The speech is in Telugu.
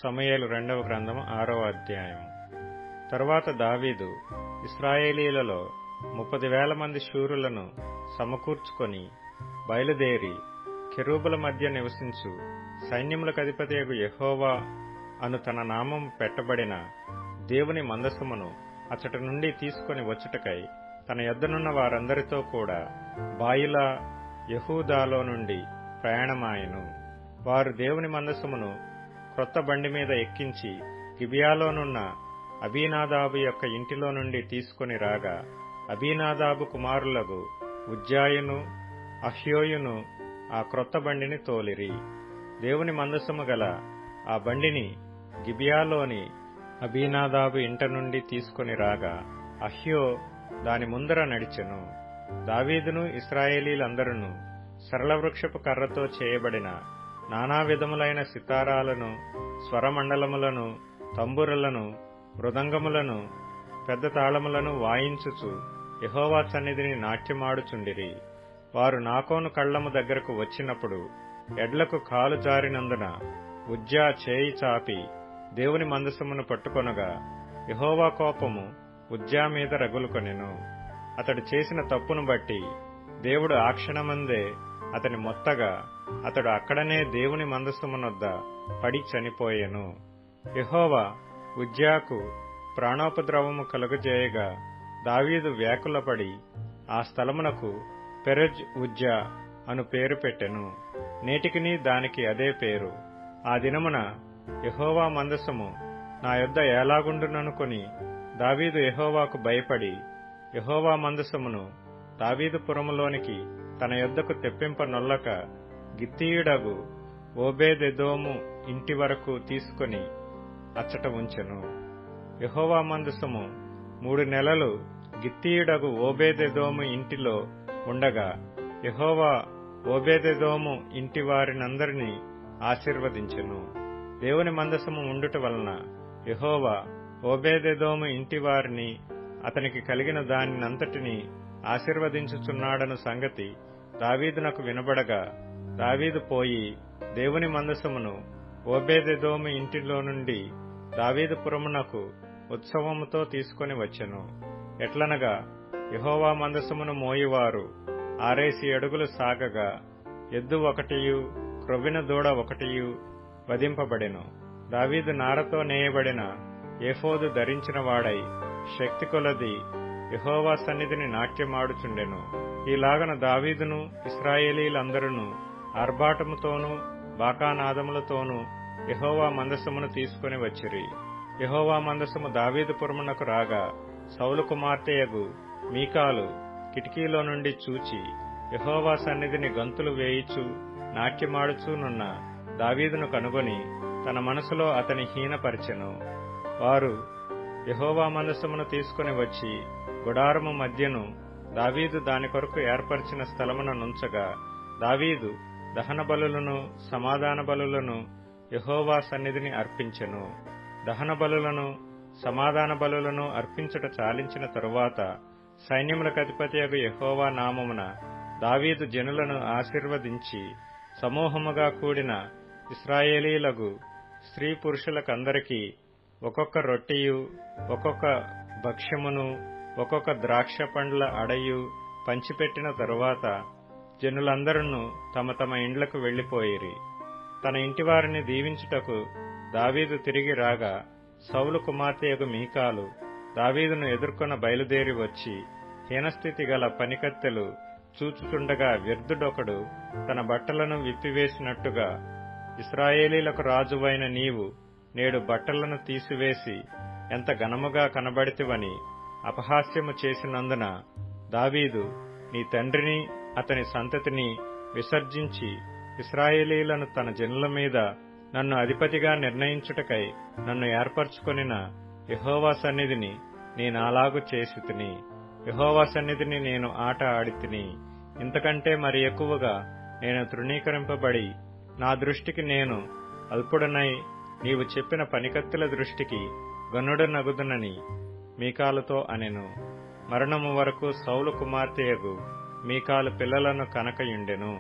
సమూయేలు రెండవ గ్రంథము 6వ అధ్యాయం. తరువాత దావీదు ఇశ్రాయేలీయులలో 30,000 మంది శూరులను సమకూర్చుకొని బయలుదేరి కెరూబుల మధ్య నివసించు సైన్యములకు అధిపతియగు యెహోవా అను తన నామము పెట్టబడిన దేవుని మందసమును అచ్చటి నుండి తీసుకొని వచ్చుటకై తన యొద్దనున్న వారందరితో కూడా బాయిలా యెహూదాలో నుండి ప్రయాణమాయెను. వారు దేవుని మందసమును క్రొత్త బండి మీద ఎక్కించి గిబియాలోనున్న అబీనాదాబు యొక్క ఇంటిలో నుండి తీసుకొని రాగా, అబీనాదాబు కుమారులకు ఉజ్జాయును అహ్యోయును ఆ క్రొత్త బండిని తోలిరి. దేవుని మందసము గల ఆ బండిని గిబియాలోని అబీనాదాబు ఇంట నుండి తీసుకొని రాగా, అహ్యో దాని ముందర నడిచెను. దావీదును ఇశ్రాయేలీలందరూ సరళవృక్షపు కర్రతో చేయబడిన నానా విధములైన సితారాలను, స్వరమండలములను, తంబురలను, మృదంగములను, పెద్ద తాళములను వాయించుచు యెహోవా సన్నిధిని నాట్యమాడుచుండిరి. వారు నాకోను కళ్ళము దగ్గరకు వచ్చినప్పుడు ఎడ్లకు కాలు జారినందున ఉజ్జా చేయి చాపి దేవుని మందసమును పట్టుకొనగా, యెహోవా కోపము ఉజ్జా మీద రగులుకొనెను. అతడు చేసిన తప్పును బట్టి దేవుడు ఆ క్షణమందే అతని మొత్తగా అతడు అక్కడనే దేవుని మందసమునొద్ద పడి చనిపోయెను. యెహోవా ఉజ్జాకు ప్రాణోపద్రవము కలుగజేయగా దావీదు వ్యాకులపడి ఆ స్థలమునకు పెరెజ్ ఉజ్జా అను పేరు పెట్టెను. నేటికిని దానికి అదే పేరు. ఆ దినమున యెహోవా మందసము నా యొద్ద ఎలాగుండుననుకొని దావీదు యెహోవాకు భయపడి యెహోవా మందసమును దావీదుపురములోనికి తన యొద్దకు తెప్పింపనొల్లక గిత్తీయుడగు ఓబేదెదోము ఇంటి వరకు తీసుకొని అచ్చట ఉంచెను. యెహోవా మందసము 3 నెలలు గిత్తీయుడగు ఓబేదెదోము ఇంటిలో ఉండగా, యెహోవా ఓబేదెదోము ఇంటి వారినందరినీ ఆశీర్వదించెను. దేవుని మందసము ఉండుట వలన యెహోవా ఓబేదెదోము ఇంటి వారిని అతనికి కలిగిన దానినంతటినీ ఆశీర్వదించుచున్నాడను సంగతి దావీదునకు వినబడగా, దావీదు పోయి దేవుని మందసమును ఓబేదెదోము ఇంటిలో నుండి దావీదుపురమునకు ఉత్సవముతో తీసుకొని వచ్చెను. ఎట్లనగా, యెహోవా మందసమును మోయువారు 6 అడుగులు సాగగా, ఎద్దు 1 క్రొవ్విన దూడ 1 వధింపబడెను. దావీదు నారతో నేయబడిన ఏఫోదు ధరించిన వాడై శక్తి కొలది యెహోవా సన్నిధిని నాట్యమాడుచుండెను. ఈలాగన దావీదును ఇశ్రాయేలీలందరూ ఆర్భాటముతోనూ బాకానాదములతోనూ యెహోవా మందసమును తీసుకొని వచ్చిరి. యెహోవా మందసము దావీదుపురమునకు రాగా, సౌలు కుమార్తెయగు మీకాలు కిటికీలో నుండి చూచి యెహోవా సన్నిధిని గంతులు వేయిచు నాట్యమాడుచూనున్న దావీదును కనుగొని తన మనసులో అతని హీనపరిచెను. వారు యెహోవా మందసమును తీసుకొని వచ్చి గుడారము మధ్యను దావీదు దాని కొరకు ఏర్పరిచిన స్థలమున నుంచగా, దావీదు దహన బలులను సమాధాన బలులను యెహోవా సన్నిధిని అర్పించెను. దహన బలులను సమాధాన బలులను అర్పించుట చాలించిన తరువాత సైన్యములకు అధిపతియగు యెహోవా నామమున దావీదు జనులను ఆశీర్వదించి సమూహముగా కూడిన ఇశ్రాయేలీలగు స్త్రీ పురుషులకందరికీ ఒక్కొక్క రొట్టెయు ఒక్కొక్క భక్ష్యమును ఒక్కొక్క ద్రాక్ష పండ్ల అడయు పంచిపెట్టిన తరువాత జనులందరూ తమ తమ ఇండ్లకు వెళ్లిపోయిరి. తన ఇంటివారిని దీవించుటకు దావీదు తిరిగి రాగా, సౌలు కుమార్తెయగు మీకాలు దావీదును ఎదుర్కొన బయలుదేరి వచ్చి హీనస్థితి గల పనికత్తెలు చూచుచుండగా, వ్యర్థుడొకడు తన బట్టలను విప్పివేసినట్టుగా, ఇశ్రాయేలీలకు రాజువైన నీవు నేడు బట్టలను తీసివేసి ఎంత ఘనముగా కనబడితివని అపహాస్యము చేసినందున దావీదు నీ తండ్రిని అతని సంతతిని విసర్జించి ఇశ్రాయేలీలను తన జనుల మీద నన్ను అధిపతిగా నిర్ణయించుటకై నన్ను ఏర్పరచుకొనిన యెహోవా సన్నిధిని నేనాలాగు చేసితిని. యెహోవా సన్నిధిని నేను ఆట ఆడితిని. ఇంతకంటే మరి ఎక్కువగా నేను తృణీకరింపబడి నా దృష్టికి నేను అల్పుడనై నీవు చెప్పిన పనికత్తెల దృష్టికి గనుడనగుదునని మీకాలుతో అనెను. మరణము వరకు సౌలు కుమార్తెయగు మీకాలు పిల్లలను కనకయుండెను.